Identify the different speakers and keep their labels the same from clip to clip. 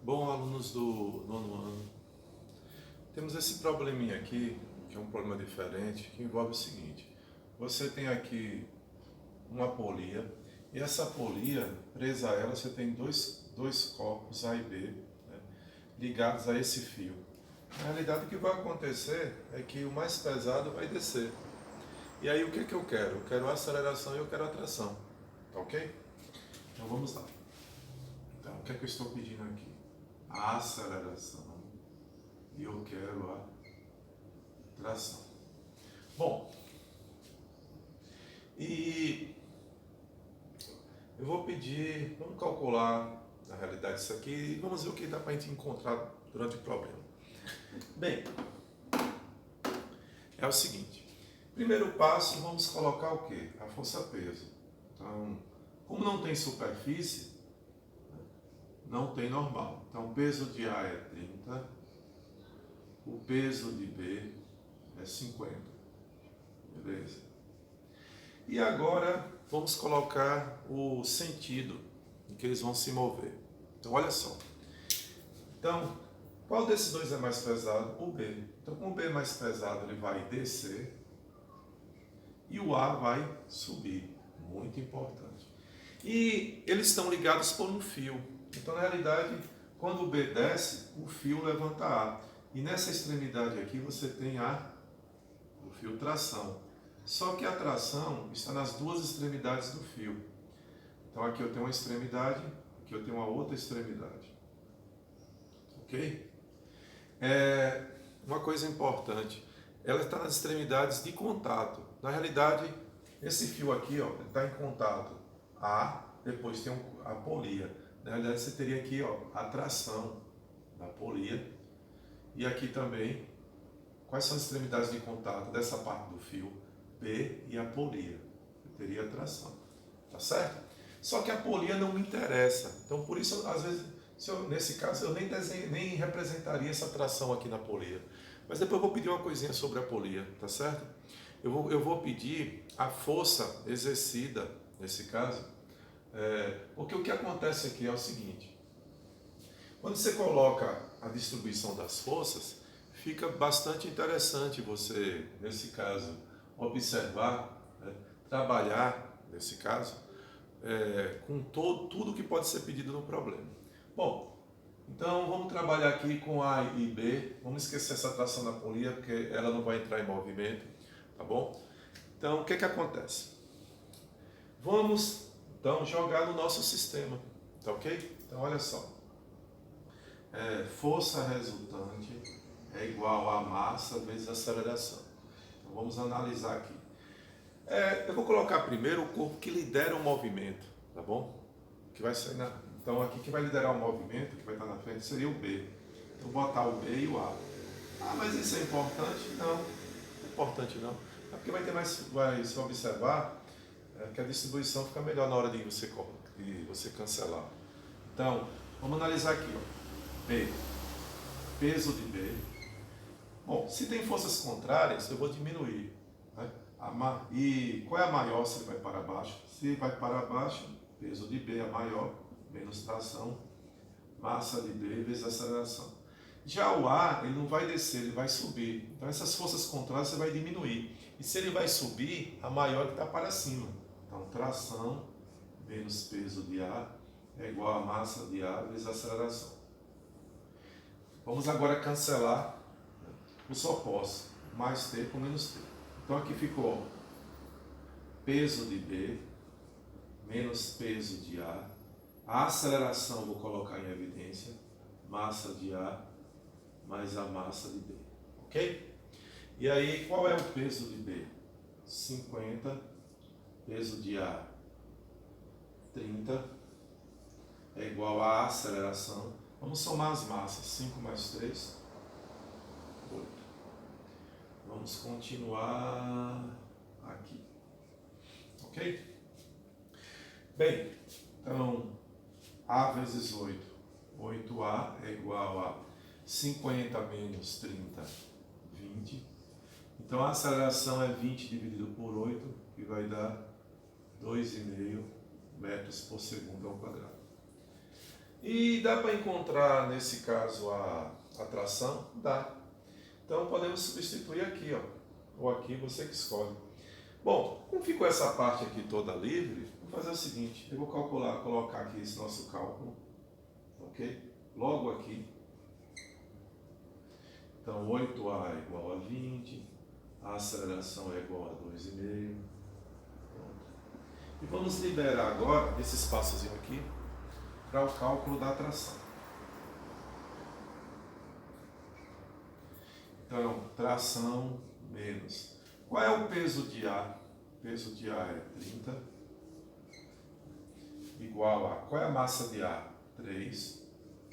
Speaker 1: Bom, alunos do nono ano, temos esse probleminha aqui, que é um problema diferente, que envolve o seguinte: você tem aqui uma polia, e essa polia, presa a ela, você tem dois corpos A e B, né, ligados a esse fio. Na realidade, o que vai acontecer é que o mais pesado vai descer. E aí, o que que eu quero? Eu quero aceleração e eu quero atração. Tá ok? Então, vamos lá. Então, o que é que eu estou pedindo aqui? A aceleração e eu quero a tração. Bom, e eu vou pedir, vamos calcular na realidade isso aqui e vamos ver o que dá para a gente encontrar durante o problema. Bem, é o seguinte, primeiro passo, vamos colocar o quê? A força-peso. Então, como não tem superfície, não tem normal. Então, o peso de A é 30, o peso de B é 50. Beleza? E agora vamos colocar o sentido em que eles vão se mover. Então, olha só. Então, qual desses dois é mais pesado? O B. Então, como o B é mais pesado, ele vai descer e o A vai subir. Muito importante. E eles estão ligados por um fio. Então, na realidade, quando o B desce, o fio levanta A. E nessa extremidade aqui você tem o fio tração. Só que a tração está nas duas extremidades do fio. Então aqui eu tenho uma extremidade, aqui eu tenho uma outra extremidade. Ok? Uma coisa importante, ela está nas extremidades de contato. Na realidade, esse fio aqui ó, está em contato A, depois tem a polia. Na realidade você teria aqui ó, a tração da polia. E aqui também, quais são as extremidades de contato dessa parte do fio? B e a polia. Eu teria tração. Tá certo? Só que a polia não me interessa. Então, por isso, às vezes, nesse caso, eu nem representaria essa tração aqui na polia. Mas depois eu vou pedir uma coisinha sobre a polia, tá certo? Eu vou pedir a força exercida, nesse caso, porque o que acontece aqui é o seguinte: quando você coloca a distribuição das forças, fica bastante interessante você, nesse caso, observar, né, trabalhar, nesse caso, com tudo que pode ser pedido no problema. Bom, então vamos trabalhar aqui com A e B. Vamos esquecer essa tração da polia, porque ela não vai entrar em movimento, tá bom? Então, o que que acontece? Vamos, então, jogar no nosso sistema, tá ok? Então, olha só. Força resultante é igual a massa vezes aceleração. Então, vamos analisar aqui. Eu vou colocar primeiro o corpo que lidera o movimento, tá bom? Que vai sair Então aqui quem vai liderar o movimento, que vai estar na frente, seria o B. Então botar o B e o A. Ah, mas isso é importante? Não, não é importante não. É porque vai se observar que a distribuição fica melhor na hora de você cancelar. Então, vamos analisar aqui, ó. B, peso de B. Bom, se tem forças contrárias, eu vou diminuir, né? E qual é a maior se ele vai para baixo? Se vai para baixo, peso de B é maior, menos tração, massa de B vezes aceleração. Já o A, ele não vai descer, ele vai subir. Então essas forças contrárias você vai diminuir. E se ele vai subir, a maior que está para cima. Então tração menos peso de A é igual a massa de A vezes aceleração. Vamos agora cancelar os opostos, mais T com menos T. Então aqui ficou peso de B menos peso de A. A aceleração vou colocar em evidência, massa de A mais a massa de B, ok? E aí qual é o peso de B? 50, peso de A 30, é igual a aceleração. Vamos somar as massas, 5 mais 3, 8. Vamos continuar aqui, ok? Bem, então A vezes 8, 8A é igual a 50 menos 30, 20. Então a aceleração é 20 dividido por 8, que vai dar 2,5 metros por segundo ao quadrado. E dá para encontrar, nesse caso, a tração? Dá. Então podemos substituir aqui, ó, ou aqui, você que escolhe. Bom, como ficou essa parte aqui toda livre, vou fazer o seguinte, eu vou colocar aqui esse nosso cálculo, ok? Logo aqui. Então 8A igual a 20, a aceleração é igual a 2,5. E vamos liberar agora esse espaçozinho aqui para o cálculo da tração. Então, tração menos. Qual é o peso de A? O peso de A é 30. Igual a... Qual é a massa de A? 3.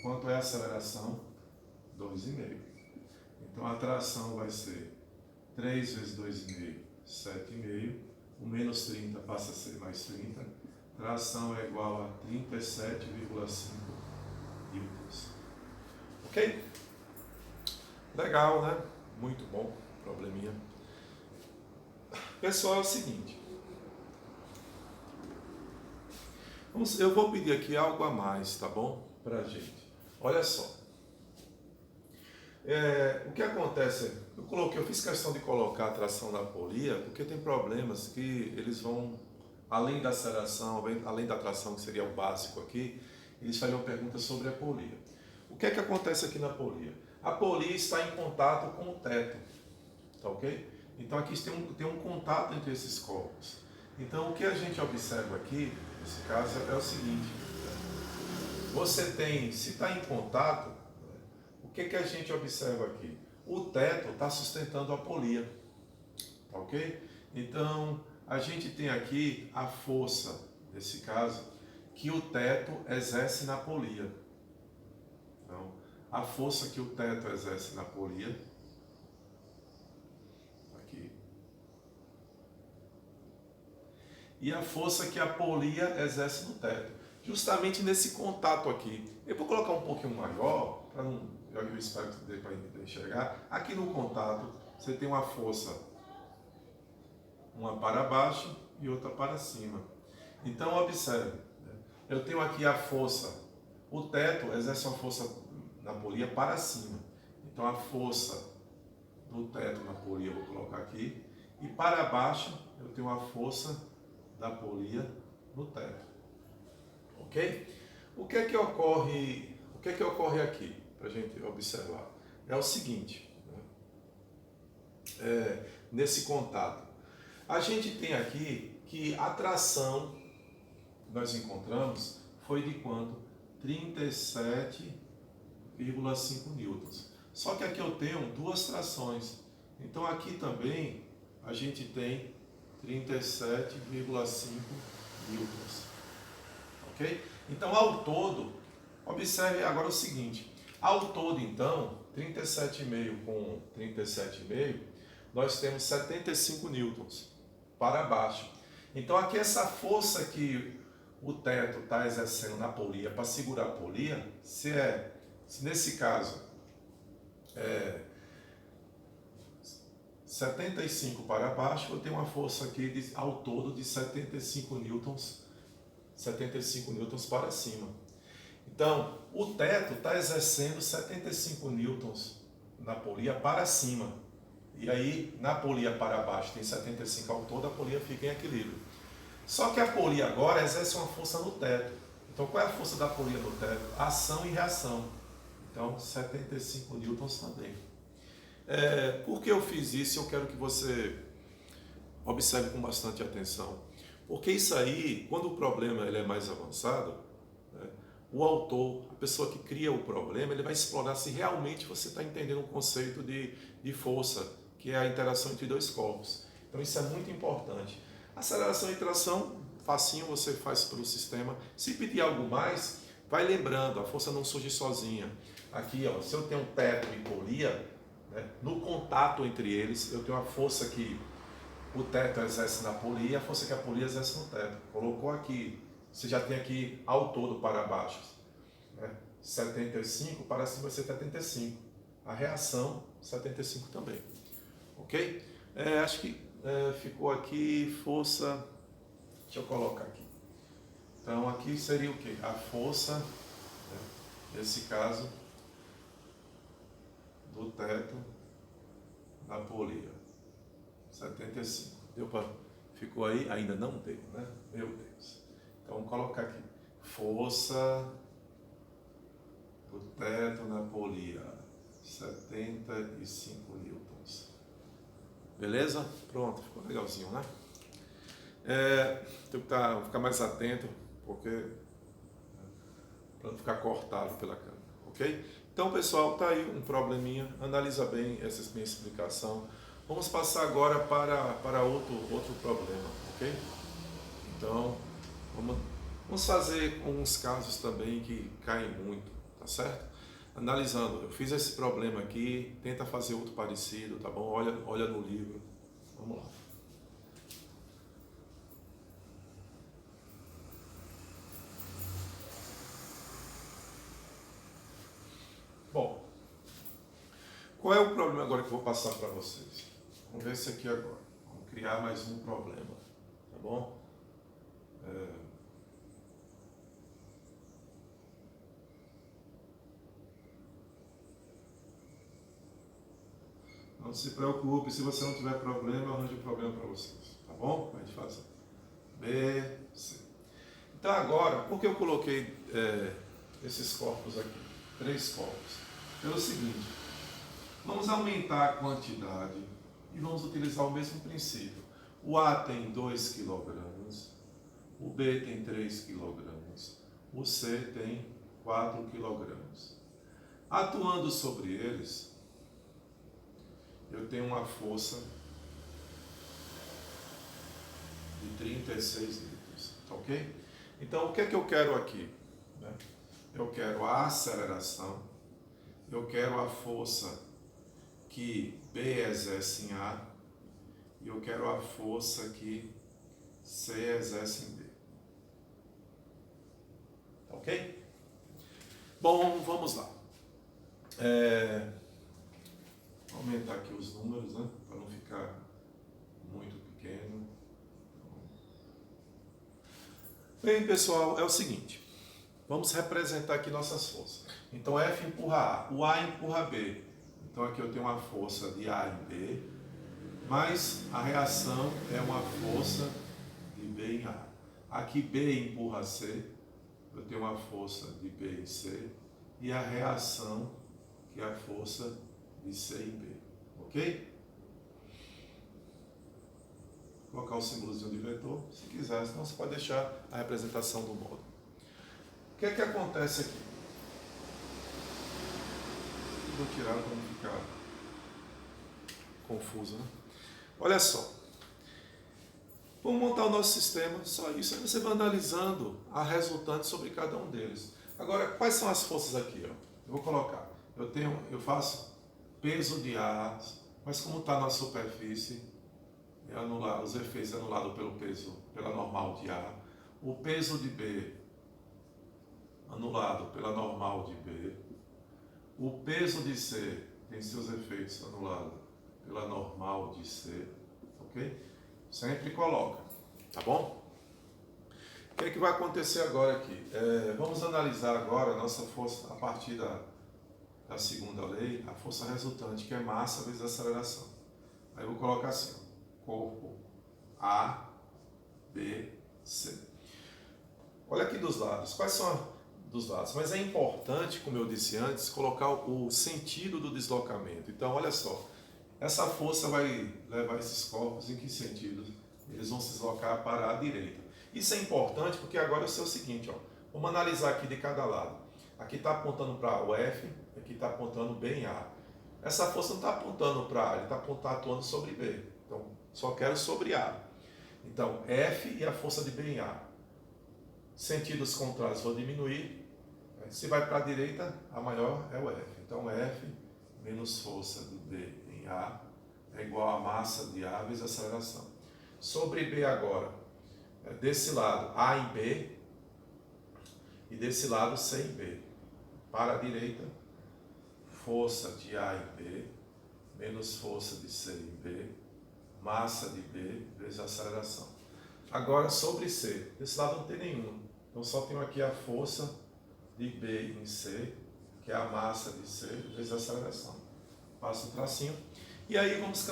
Speaker 1: Quanto é a aceleração? 2,5. Então, a tração vai ser 3 vezes 2,5, 7,5. O menos 30 passa a ser mais 30. Tração é igual a 37,5 newtons. Ok? Legal, né? Muito bom. Probleminha. Pessoal, é o seguinte. Eu vou pedir aqui algo a mais, tá bom? Pra gente. Olha só. O que acontece? Eu fiz questão de colocar a tração da polia, porque tem problemas que eles vão, além da aceleração, além da tração, que seria o básico aqui, eles fariam perguntas sobre a polia. O que é que acontece aqui na polia? A polia está em contato com o teto, tá ok? Então aqui tem um contato entre esses corpos. Então o que a gente observa aqui, nesse caso, é o seguinte: você tem, se está em contato, o que a gente observa aqui? O teto está sustentando a polia, tá ok? Então a gente tem aqui a força, nesse caso, que o teto exerce na polia. Então, a força que o teto exerce na polia, aqui, e a força que a polia exerce no teto, justamente nesse contato aqui. Eu vou colocar um pouquinho maior, para não, eu espero que dê para enxergar. Aqui no contato, você tem uma força, uma para baixo e outra para cima. Então, observe, eu tenho aqui a força, o teto exerce uma força na polia para cima. Então, a força do teto na polia, eu vou colocar aqui, e para baixo, eu tenho a força da polia no teto. Ok? O que é que ocorre aqui, para a gente observar? É o seguinte, nesse contato, a gente tem aqui que a tração que nós encontramos foi de quanto? 37,5 newtons. Só que aqui eu tenho duas trações. Então aqui também a gente tem 37,5 newtons. Ok? Então ao todo, observe agora o seguinte. Ao todo então, 37,5 com 37,5, nós temos 75 newtons para baixo. Então aqui essa força que o teto está exercendo na polia para segurar a polia, se nesse caso 75 para baixo, eu tenho uma força aqui ao todo de 75 newtons para cima. Então, o teto está exercendo 75 newtons na polia para cima. E aí, na polia para baixo tem 75 ao todo, a polia fica em equilíbrio. Só que a polia agora exerce uma força no teto. Então, qual é a força da polia no teto? Ação e reação. Então, 75 newtons também. Por que eu fiz isso? Eu quero que você observe com bastante atenção. Porque isso aí, quando o problema ele é mais avançado, o autor, a pessoa que cria o problema, ele vai explorar se realmente você está entendendo o conceito de força, que é a interação entre dois corpos. Então isso é muito importante. Aceleração e tração, facinho, você faz para o sistema. Se pedir algo mais, vai lembrando, a força não surge sozinha. Aqui, ó, se eu tenho teto e polia, no contato entre eles, eu tenho a força que o teto exerce na polia e a força que a polia exerce no teto. Colocou aqui, você já tem aqui ao todo para baixo, 75, para cima vai ser 75. A reação, 75 também. Ok? Acho que ficou aqui força, deixa eu colocar aqui. Então aqui seria o que? A força nesse caso, do teto da polia. 75. Deu para... Ficou aí? Ainda não deu, né? Meu Deus. Então, vamos colocar aqui. Força do teto na polia. 75 newtons. Beleza? Pronto, ficou legalzinho, né? Tem que ficar mais atento, porque para não ficar cortado pela câmera, ok? Então, pessoal, tá aí um probleminha. Analisa bem essa minha explicação. Vamos passar agora para outro problema, ok? Então, vamos fazer uns casos também que caem muito, tá certo? Analisando, eu fiz esse problema aqui, tenta fazer outro parecido, tá bom? Olha no livro. Vamos lá. Bom, qual é o problema agora que eu vou passar para vocês? Vamos ver esse aqui agora. Vamos criar mais um problema, tá bom? Não se preocupe, se você não tiver problema, eu arranjo um problema para vocês, tá bom? Vai fazer. B, C. Então agora, por que eu coloquei esses corpos aqui? 3 corpos. Pelo seguinte, vamos aumentar a quantidade e vamos utilizar o mesmo princípio. O A tem 2 kg, o B tem 3 kg, o C tem 4 kg. Atuando sobre eles, eu tenho uma força de 36 litros, tá ok? Então, o que é que eu quero aqui? Eu quero a aceleração, eu quero a força que B exerce em A e eu quero a força que C exerce em B. Tá ok? Bom, vamos lá. Vou aumentar aqui os números, né? Para não ficar muito pequeno. Bem, pessoal, é o seguinte. Vamos representar aqui nossas forças. Então, F empurra A, o A empurra B. Então, aqui eu tenho uma força de A em B, mas a reação é uma força de B em A. Aqui B empurra C, eu tenho uma força de B em C, e a reação, que é a força de C em B. Ok? Vou colocar o símbolozinho de vetor, se quiser, senão você pode deixar a representação do módulo. O que é que acontece aqui? Vou tirar para não ficar confuso, né? Olha só. Vamos montar o nosso sistema, só isso. Aí você vai analisando a resultante sobre cada um deles. Agora, quais são as forças aqui? Ó? Eu vou colocar. Eu faço peso de A, mas como está na superfície, os efeitos anulados pelo peso, pela normal de A. O peso de B anulado pela normal de B. O peso de C tem seus efeitos anulados pela normal de C. Ok? Sempre coloca. Tá bom? O que é que vai acontecer agora aqui? Vamos analisar agora a nossa força a partir da segunda lei, a força resultante, que é massa vezes aceleração. Aí eu vou colocar assim, ó, corpo A, B, C. Olha aqui dos lados. Quais são dos lados? Mas é importante, como eu disse antes, colocar o sentido do deslocamento. Então, olha só. Essa força vai levar esses corpos em que sentido? Eles vão se deslocar para a direita. Isso é importante porque agora eu sei o seguinte, ó. Vamos analisar aqui de cada lado. Aqui está apontando para o F, aqui está apontando B em A. Essa força não está apontando para A, ele está atuando sobre B. Então, só quero sobre A. Então, F e a força de B em A. Sentidos contrários vou diminuir. Se vai para a direita, a maior é o F. Então, F menos força de B em A é igual a massa de A vezes a aceleração. Sobre B agora, desse lado A em B e desse lado C em B. Para a direita, força de A em B menos força de C em B, massa de B vezes a aceleração. Agora sobre C, desse lado não tem nenhum. Então só tenho aqui a força de B em C que é a massa de C vezes a aceleração. Passa o tracinho. E aí vamos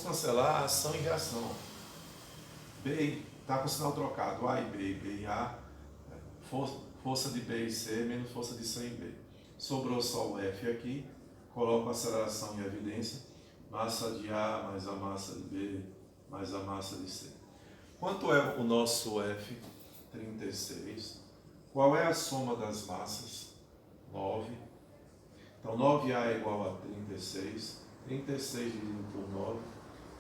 Speaker 1: cancelar a ação e reação. B está com o sinal trocado, A e B, B e A, força de B e C menos força de C e B. Sobrou só o F aqui, coloco a aceleração em evidência, massa de A mais a massa de B mais a massa de C. Quanto é o nosso F? 36. Qual é a soma das massas? 9. Então 9A é igual a 36. 36 dividido por 9.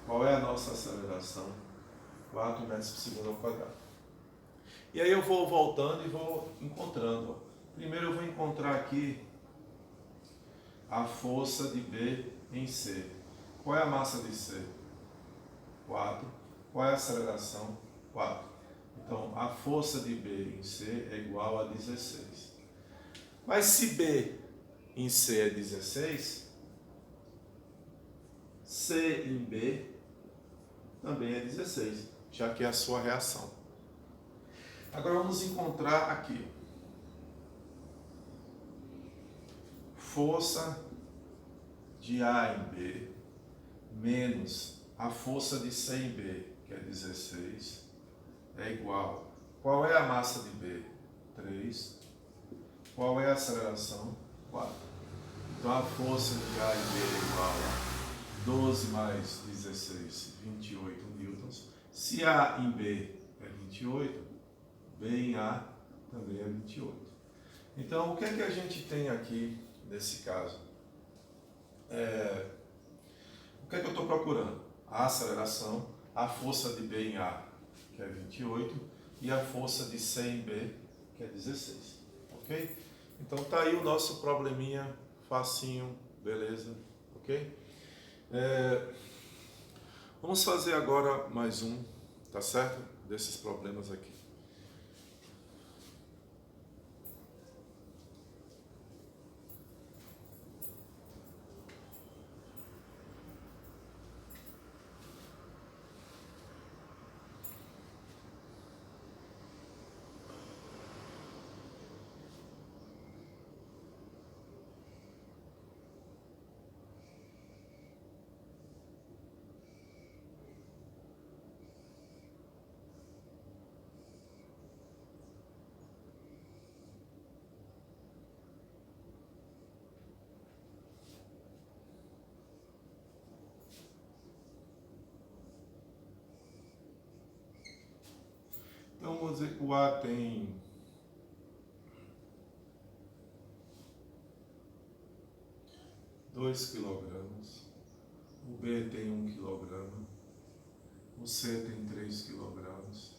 Speaker 1: Qual é a nossa aceleração? 4 metros por segundo ao quadrado. E aí eu vou voltando e vou encontrando. Primeiro eu vou encontrar aqui a força de B em C. Qual é a massa de C? 4. Qual é a aceleração? 4. Então a força de B em C é igual a 16. Mas se B em C é 16, C em B também é 16, já que é a sua reação. Agora vamos encontrar aqui. Força de A em B menos a força de C em B, que é 16, é igual. Qual é a massa de B? 3. Qual é a aceleração? 4. Então a força de A em B é igual a 12 mais 16, 28 newtons. Se A em B é 28, B em A também é 28. Então, o que é que a gente tem aqui nesse caso? O que é que eu estou procurando? A aceleração, a força de B em A, que é 28, e a força de C em B, que é 16. Ok? Então, tá aí o nosso probleminha facinho, beleza? Ok? Vamos fazer agora mais um, tá certo? Desses problemas aqui. Então, vou dizer que o A tem 2 quilogramas, o B tem 1 quilograma, o C tem 3 quilogramas,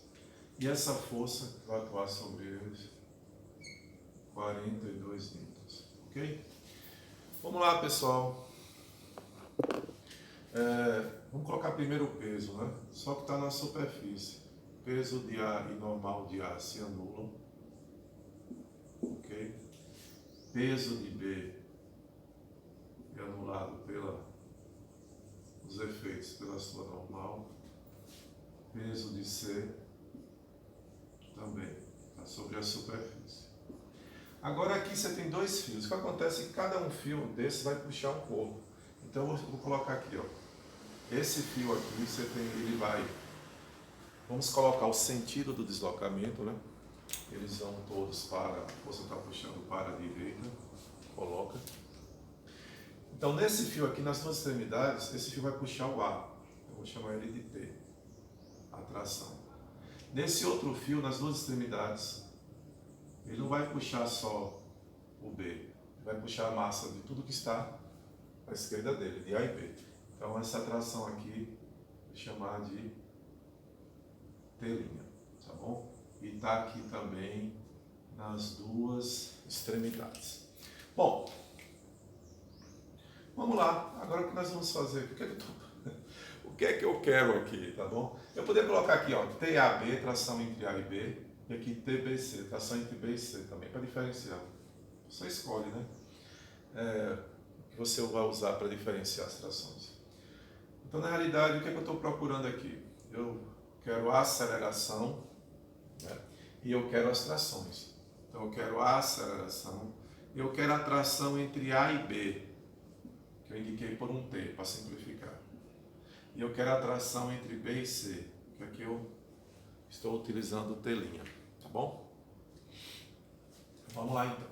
Speaker 1: e essa força que vai atuar sobre eles, 42 newtons, ok? Vamos lá, pessoal. Vamos colocar primeiro o peso, né? Só que está na superfície. Peso de A e normal de A se anulam, ok? Peso de B é anulado pelos efeitos pela sua normal. Peso de C também está sobre a superfície. Agora aqui você tem dois fios. O que acontece é que cada um fio desse vai puxar um corpo. Então eu vou colocar aqui, ó. Esse fio aqui, ele vai... Vamos colocar o sentido do deslocamento, né? Eles vão todos para... A força está puxando para a direita. Coloca. Então nesse fio aqui, nas duas extremidades, esse fio vai puxar o A. Eu vou chamar ele de T. Atração. Nesse outro fio, nas duas extremidades, ele não vai puxar só o B. Ele vai puxar a massa de tudo que está à esquerda dele, de A e B. Então essa atração aqui, vou chamar de T', tá bom? E está aqui também nas duas extremidades. Bom, vamos lá. Agora o que nós vamos fazer? O que é que eu quero aqui, tá bom? Eu poderia colocar aqui, ó, TAB, tração entre A e B, e aqui TBC, tração entre B e C também, para diferenciar. Você escolhe, né? O que você vai usar para diferenciar as trações. Então, na realidade, o que é que eu estou procurando aqui? Eu quero a aceleração, né? E eu quero as trações. Então, eu quero a aceleração Eu quero a tração entre A e B, que eu indiquei por um T, para simplificar. E eu quero a tração entre B e C, que aqui eu estou utilizando T', tá bom? Vamos lá então.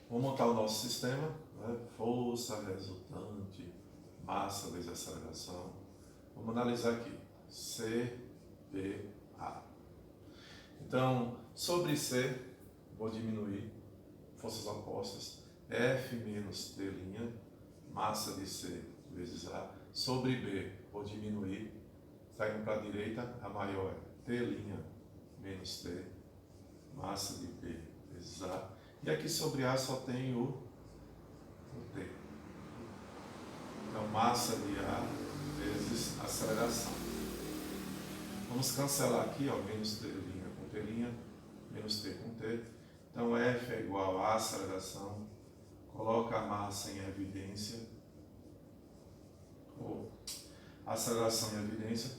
Speaker 1: Vamos montar o nosso sistema, né? Força resultante, massa vezes aceleração. Vamos analisar aqui. C, B, A. Então, sobre C, vou diminuir forças opostas. F menos T', massa de C vezes A. Sobre B, vou diminuir. Saindo para a direita, a maior é T' menos T, massa de B vezes A. E aqui sobre A só tem o T. Então, massa de A vezes aceleração. Vamos cancelar aqui, ó, menos T' com T', menos T com T. Então, F é igual a aceleração. Coloca a massa em evidência. Ou aceleração em evidência.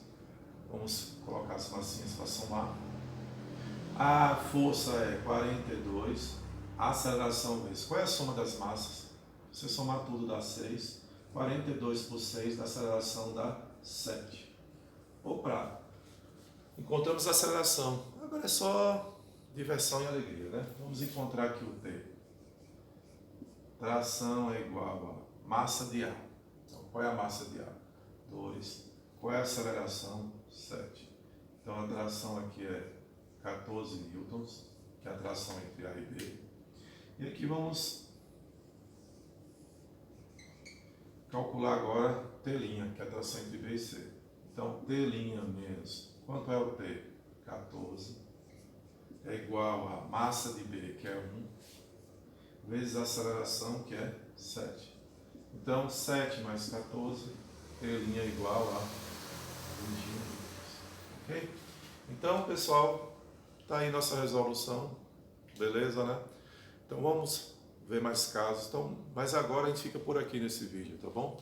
Speaker 1: Vamos colocar as massinhas para somar. A força é 42. A aceleração vezes. Qual é a soma das massas? Se você somar tudo dá 6. 42 por 6 da aceleração dá 7. Opa! Encontramos a aceleração. Agora é só diversão e alegria, né? Vamos encontrar aqui o T. Tração é igual a massa de A. Então, qual é a massa de A? 2. Qual é a aceleração? 7. Então, a tração aqui é 14 newtons, que é a tração entre A e B. E aqui vamos calcular agora T', que é a tração entre B e C. Então, T' menos, quanto é o T? 14. É igual a massa de B, que é 1, vezes a aceleração, que é 7. Então, 7 mais 14, T' é igual a 21. Ok? Então, pessoal, está aí nossa resolução. Beleza, né? Então, vamos ver mais casos. Então, mas agora a gente fica por aqui nesse vídeo, tá bom?